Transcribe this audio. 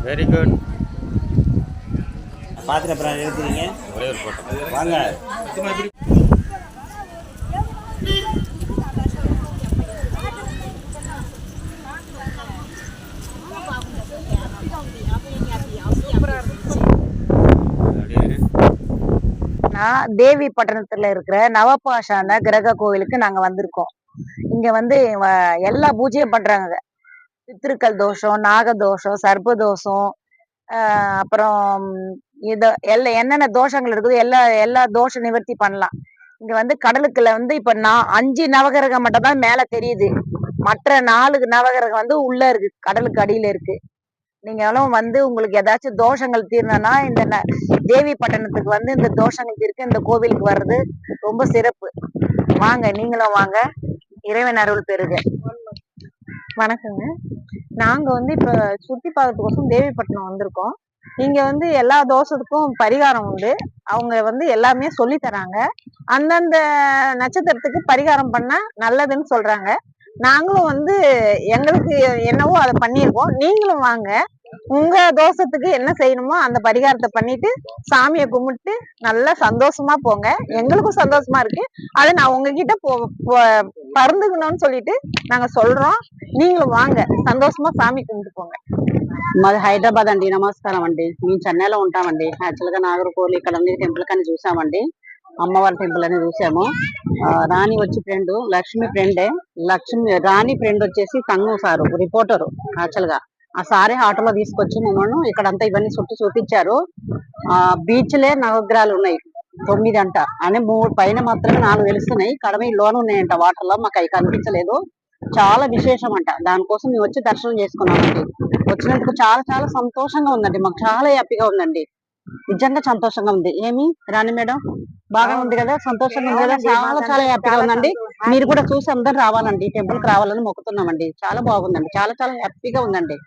Very good. பாத்திர பிராணி எடுக்கிறீங்க, ஒரே ஒரு போட்டோ வாங்க. நான் தேவி பட்டணத்துல இருக்கிற நவபாஷான கிரக கோவிலுக்கு நாங்க வந்திருக்கோம். இங்க வந்து எல்லா பூஜையும் பண்றாங்க. பித்திருக்கள் தோஷம், நாக தோஷம், சர்ப்ப தோஷம், அப்புறம் என்னென்ன தோஷங்கள் இருக்குது எல்லா எல்லா தோஷ நிவர்த்தி பண்ணலாம். இங்க வந்து கடலுக்குள்ள வந்து இப்ப 5 நவகிரகம் மட்டும் தான் மேல தெரியுது. மற்ற 4 நவகிரகம் வந்து உள்ள இருக்கு, கடலுக்கு அடியில இருக்கு. நீங்களும் வந்து உங்களுக்கு ஏதாச்சும் தோஷங்கள் தீரணும்னா இந்த தேவி பட்டணத்துக்கு வந்து இந்த தோஷங்கள் தீர்க்க இந்த கோவிலுக்கு வர்றது ரொம்ப சிறப்பு. வாங்க, நீங்களும் வாங்க, இறைவன் அருள் பெறுக. வணக்கங்க. நாங்க வந்து இப்ப சுத்தி பார்க்கறதுக்கோசம் தேவிப்பட்டினம் வந்திருக்கோம். இங்க வந்து எல்லா தோஷத்துக்கும் பரிகாரம் உண்டு. அவங்க வந்து எல்லாமே சொல்லி தராங்க. அந்தந்த நட்சத்திரத்துக்கு பரிகாரம் பண்ணா நல்லதுன்னு சொல்றாங்க. நாங்களும் வந்து எங்களுக்கு என்னவோ அதை பண்ணியிருக்கோம். நீங்களும் வாங்க, உங்க தோஷத்துக்கு என்ன செய்யணுமோ அந்த பரிகாரத்தை பண்ணிட்டு சாமியை கும்பிட்டு நல்லா சந்தோஷமா போங்க. எங்களுக்கும் சந்தோஷமா இருக்கு. அதை நான் உங்ககிட்ட பருந்துக்கணும்னு சொல்லிட்டு நாங்க சொல்றோம். நீங்களும் வாங்க, సంతోషமா సామి కుంటుకోండి. మాది హైదరాబాద్ అండి. నమస్కారం అండి. మేము చెన్నైలో ఉంటామండి. యాక్చువల్ గా నాగర్కోలి ఇక్కడ టెంపుల్ కని చూసామండి. అమ్మవారి టెంపుల్ అని చూసాము. రాణి వచ్చి ఫ్రెండ్, లక్ష్మి ఫ్రెండే. రాణి ఫ్రెండ్ వచ్చేసి సంగు సారు రిపోర్టరు. యాక్చువల్ గా ఆ సారే ఆటోలో తీసుకొచ్చి మమ్మల్ని ఇక్కడంతా ఇవన్నీ చుట్టూ చూపించారు. బీచ్లే నవగ్రహాలు ఉన్నాయి 9 అంట అని 3 పైన మాత్రమే 4 తెలుస్తున్నాయి. కడమ లోన్ ఉన్నాయంట వాటర్ లో, మాకు అవి కనిపించలేదు. చాలా విశేషం అంట. దానికోసం మేము వచ్చి దర్శనం చేసుకున్నామండి. వచ్చినందుకు చాలా చాలా సంతోషంగా ఉందండి. మాకు చాలా హ్యాపీగా ఉందండి. నిజంగా సంతోషంగా ఉంది. ఏమి రాణి మేడం, బాగా ఉంది కదా, సంతోషంగా ఉంది కదా, చాలా చాలా హ్యాపీగా ఉందండి. మీరు కూడా చూసి అందరు రావాలండి, టెంపుల్ కి రావాలని మొక్కుతున్నామండి. చాలా బాగుందండి, చాలా చాలా హ్యాపీగా ఉందండి.